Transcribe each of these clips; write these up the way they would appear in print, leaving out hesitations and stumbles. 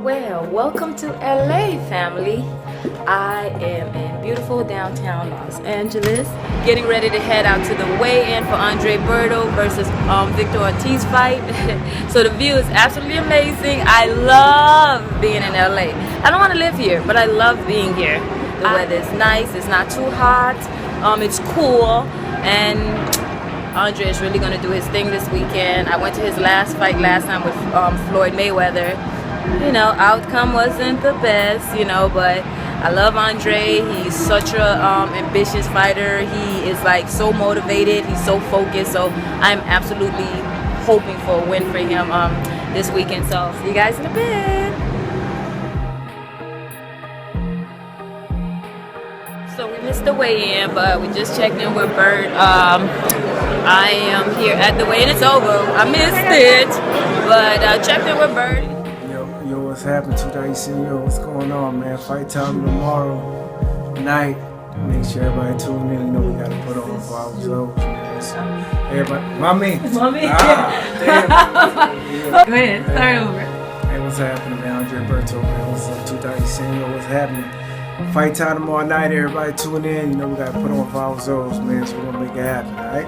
Well, welcome to LA, family. I am in beautiful downtown Los Angeles, getting ready to head out to the weigh-in for Andre Berto versus Victor Ortiz fight. So the view is absolutely amazing. I love being in LA. I don't want to live here, but I love being here. The weather is nice, it's not too hot, it's cool, and Andre is really going to do his thing this weekend. I went to his last fight last time with Floyd Mayweather. You know, outcome wasn't the best, you know, but I love Andre. He's such a ambitious fighter. He is like so motivated. He's so focused. So I'm absolutely hoping for a win for him this weekend. So see you guys in a bit. So we missed the weigh-in, but we just checked in with Bert. I am here at the weigh-in. It's over. I missed it, but checked in with Bert. Yo, what's happening? 2:30, yo, what's going on, man? Fight time tomorrow night. Make sure everybody tune in. You know we gotta put on for our results, man. So, everybody, mommy. Damn. Go ahead, start over. Hey, what's happening, man? Andre Berto, man. What's up? 2:30, yo, what's happening? Fight time tomorrow night. Everybody tune in. You know we gotta put on for our results, man. So we're gonna make it happen, all right?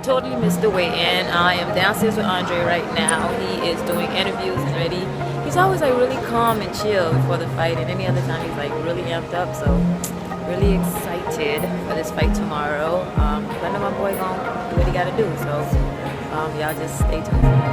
Totally missed the weigh-in. I am downstairs with Andre right now. He is doing interviews and ready. He's always like really calm and chill before the fight, and any other time he's like really amped up. So really excited for this fight tomorrow. I know my boy gonna do what he gotta do. So y'all just stay tuned for that.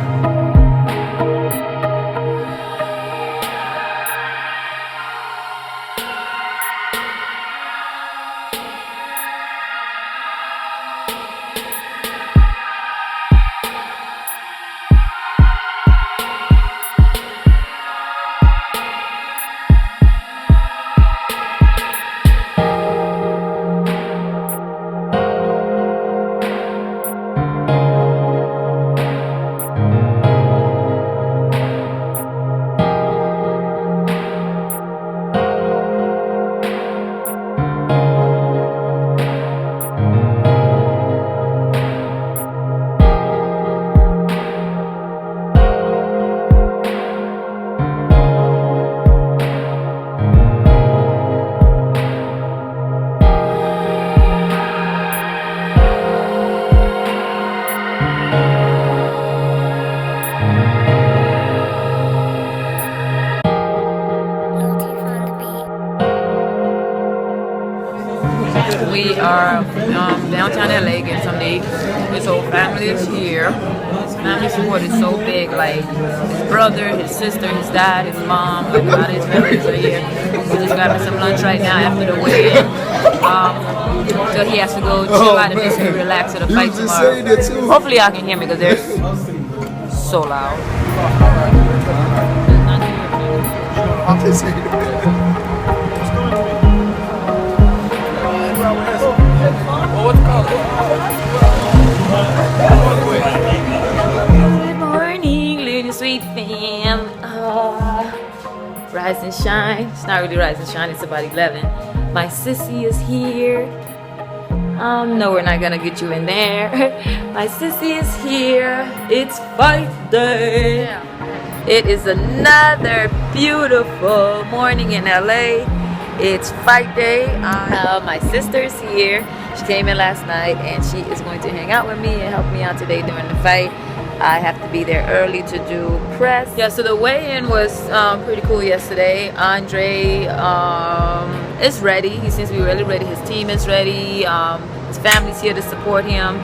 We are downtown LA getting something to eat. His whole family is here. His family support is so big. Like his brother, his sister, his dad, his mom, like a lot of his families are here. We're just grabbing some lunch right now after the weigh-in. So he has to go chill out and basically relax for the fight tomorrow. Hopefully y'all can hear me because they're so loud. I can see it. Good morning, little sweet fam. Rise and shine. It's not really rise and shine, it's about 11. My sissy is here. No, we're not gonna get you in there. My sissy is here. It's fight day. It is another beautiful morning in LA. It's fight day. My sister's here. She came in last night and she is going to hang out with me and help me out today during the fight. I have to be there early to do press. Yeah, so the weigh-in was pretty cool yesterday. Andre is ready. He seems to be really ready. His team is ready. His family's here to support him.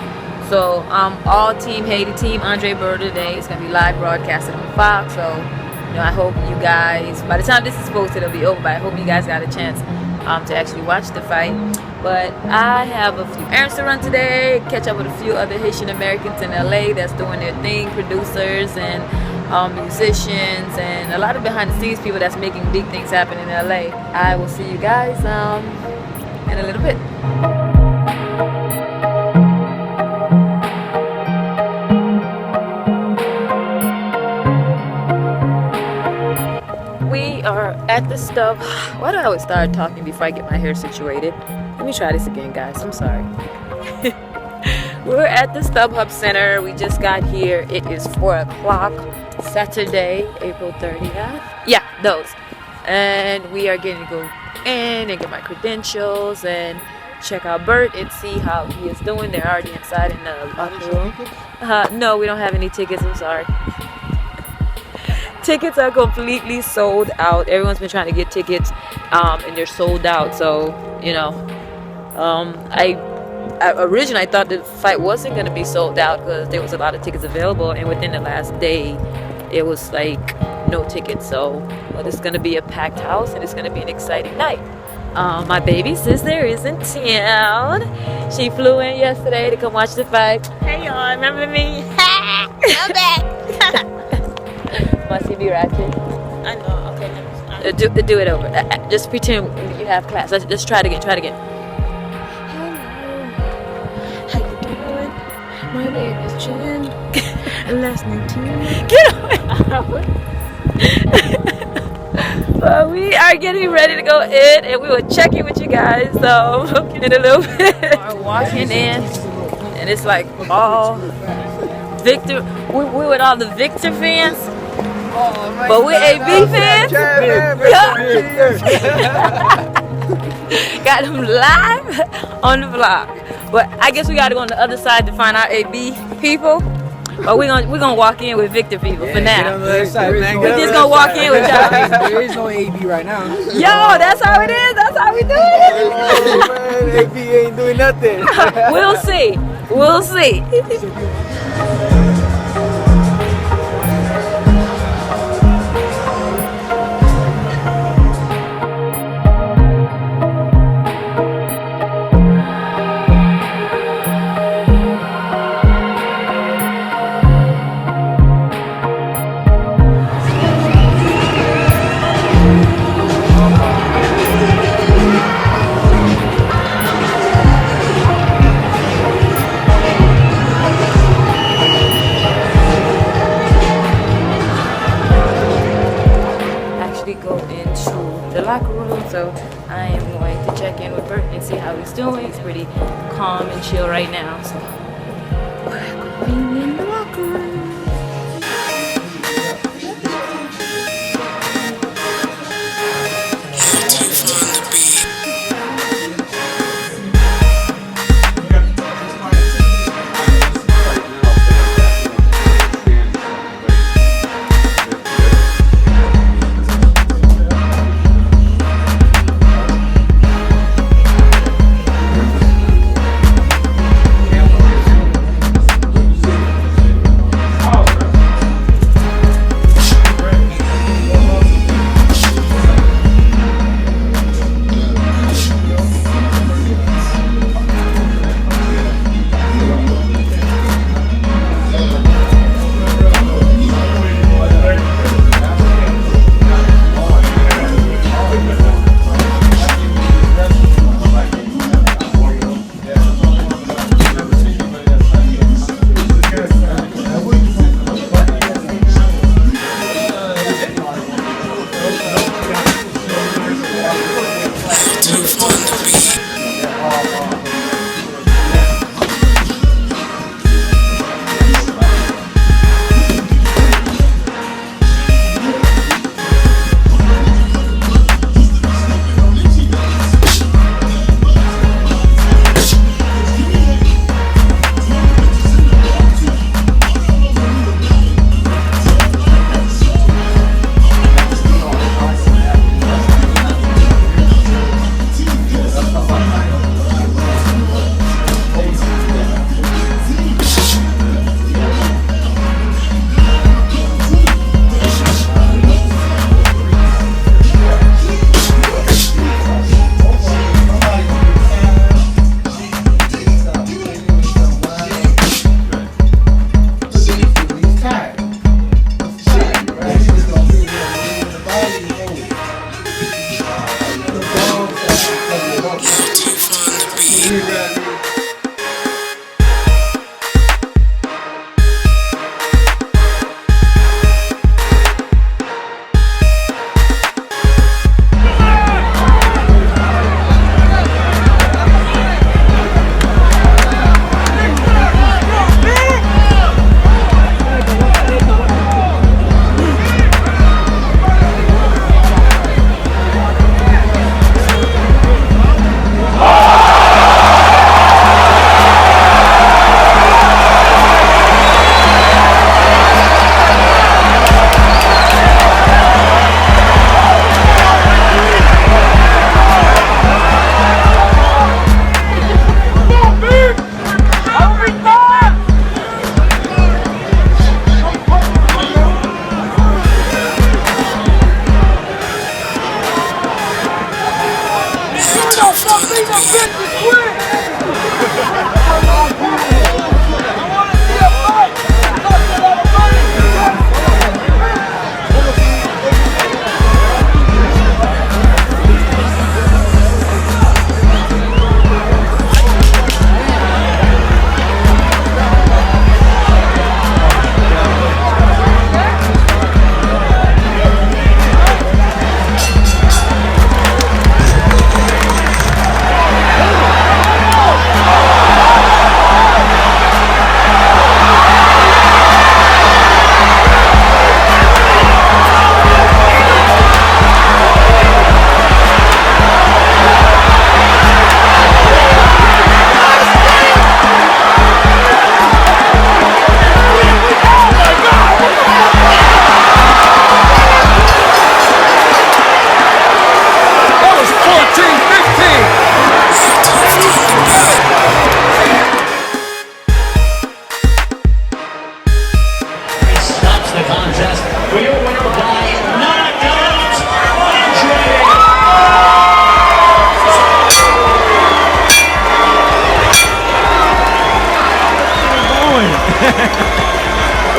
So all team Haiti, team Andre Berto today. It's going to be live broadcasted on Fox. So you know, I hope you guys, by the time this is posted, it'll be over, but I hope you guys got a chance to actually watch the fight. But I have a few errands to run today, catch up with a few other Haitian-Americans in LA that's doing their thing, producers and musicians and a lot of behind-the-scenes people that's making big things happen in LA. I will see you guys in a little bit. We are at the Stub. Why do I always start talking before I get my hair situated? Let me try this again, guys. I'm sorry. We're at the StubHub Center. We just got here. It is 4 o'clock, Saturday, April 30th. Yeah, those. And we are getting to go in and get my credentials and check out Bert and see how he is doing. They're already inside in the locker room. No, we don't have any tickets. I'm sorry. Tickets are completely sold out. Everyone's been trying to get tickets, and they're sold out. So, you know, I originally thought the fight wasn't going to be sold out because there was a lot of tickets available, and within the last day, it was like no tickets. So, well, it's going to be a packed house, and it's going to be an exciting night. My baby sister is in town. She flew in yesterday to come watch the fight. Hey y'all, remember me? I'm back. Must he be ratchet? I know. Okay. Do it over. Just pretend you have class. Let's try it again. Try it again. Hello. How you doing? My name is Jen. Last name Tina. Get away. Well, we are getting ready to go in, and we will check in with you guys. So in a little bit. We're walking in, and it's like all Victor. We with all the Victor fans. But we're AB fans. Got them live on the vlog. But I guess we gotta go on the other side to find our AB people. But we're gonna walk in with Victor people for now. We're just gonna walk in with y'all. There is no AB right now. Yo, that's how it is. That's how we do it. AB ain't doing nothing. We'll see. We'll see. Go into the locker room, so I am going to check in with Bert and see how he's doing. He's pretty calm and chill right now, so we're going in the locker room.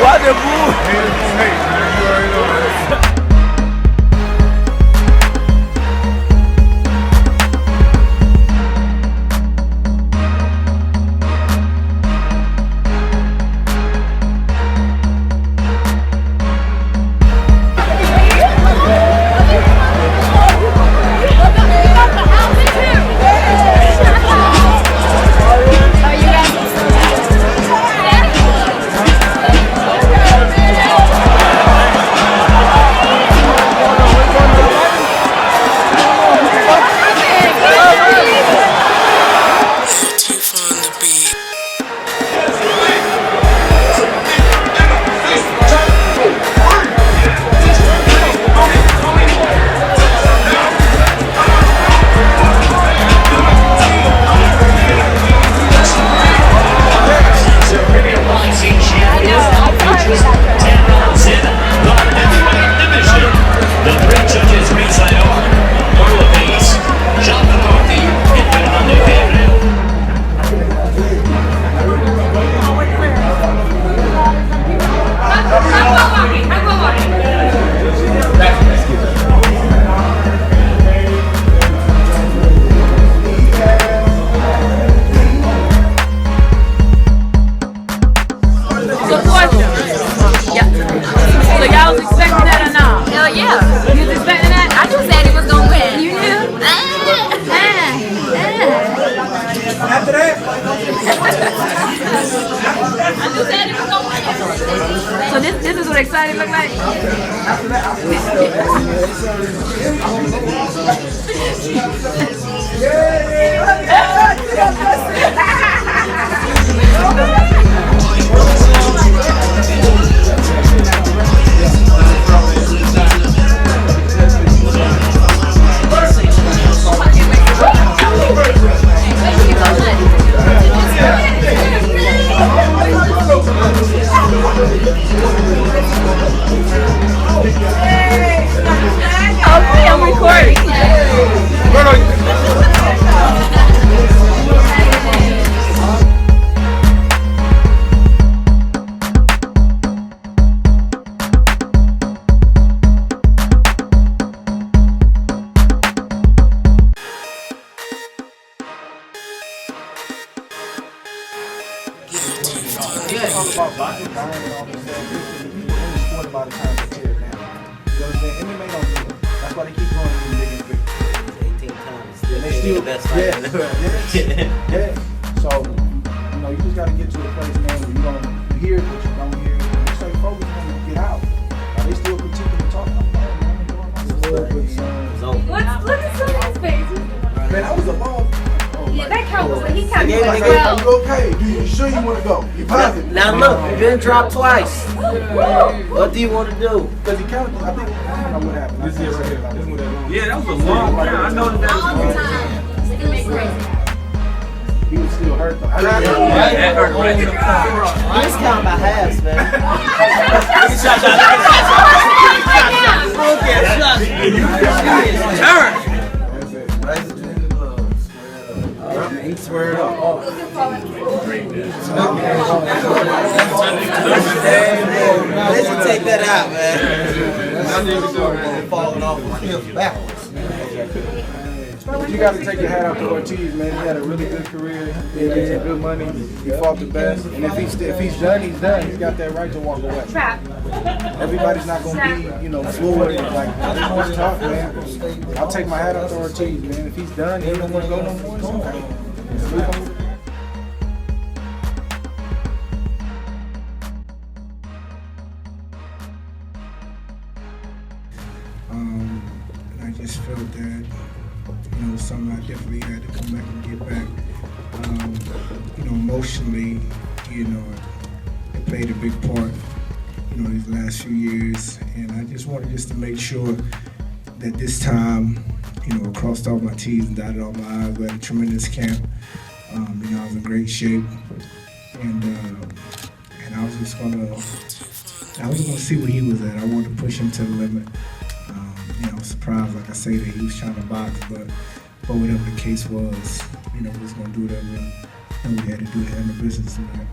Why the boo? Hey, man, you already know that. So this is what excited look like? Okay, I'm recording. About boxing, and all this stuff. People in the sport about the time to tear it down. You know what I'm saying? MMA don't do it. That's why they keep going and bigger and bigger. 18 times. And they still, the best fighter in the world. Yeah. So, you know, you just got to get to a place, man, where you don't hear it, but you don't hear it. And you stay focused on it, get out. Now, they still continue to talk. I'm doing my stuff. Look at some of his face. Man, I was a ball. Yeah, that count was he kind of Like, hey, are you okay? You sure you want to go? You positive? Now look, you've been dropped twice. What do you want to do? Because he counted, I think, I don't know what happened. This is right here. This one that long. Yeah, that was a long time. I know that all the was time. Still make crazy. He was still hurt though. that hurt right in the car. Just count by halves, man. Turn. That's it. job, man. That's I'm falling off the cliff backwards. You got to take your hat off to Ortiz, man. He had a really good career. He made some good money. He fought the best. And if he's done, he's done. He's got that right to walk away. Everybody's not going to be, fluid. Like, it's tough, man. I'll take my hat off to Ortiz, man. If he's done, he don't want to go no more. It's okay. I just felt that, something I definitely had to come back and get back. Emotionally, it played a big part, these last few years. And I just wanted to make sure that this time, I crossed all my T's and dotted all my I's. We had a tremendous camp. I was in great shape. And I was just gonna see where he was at. I wanted to push him to the limit. I was surprised, like I say, that he was trying to box, but whatever the case was, we was gonna do whatever we had to do to handle business tonight.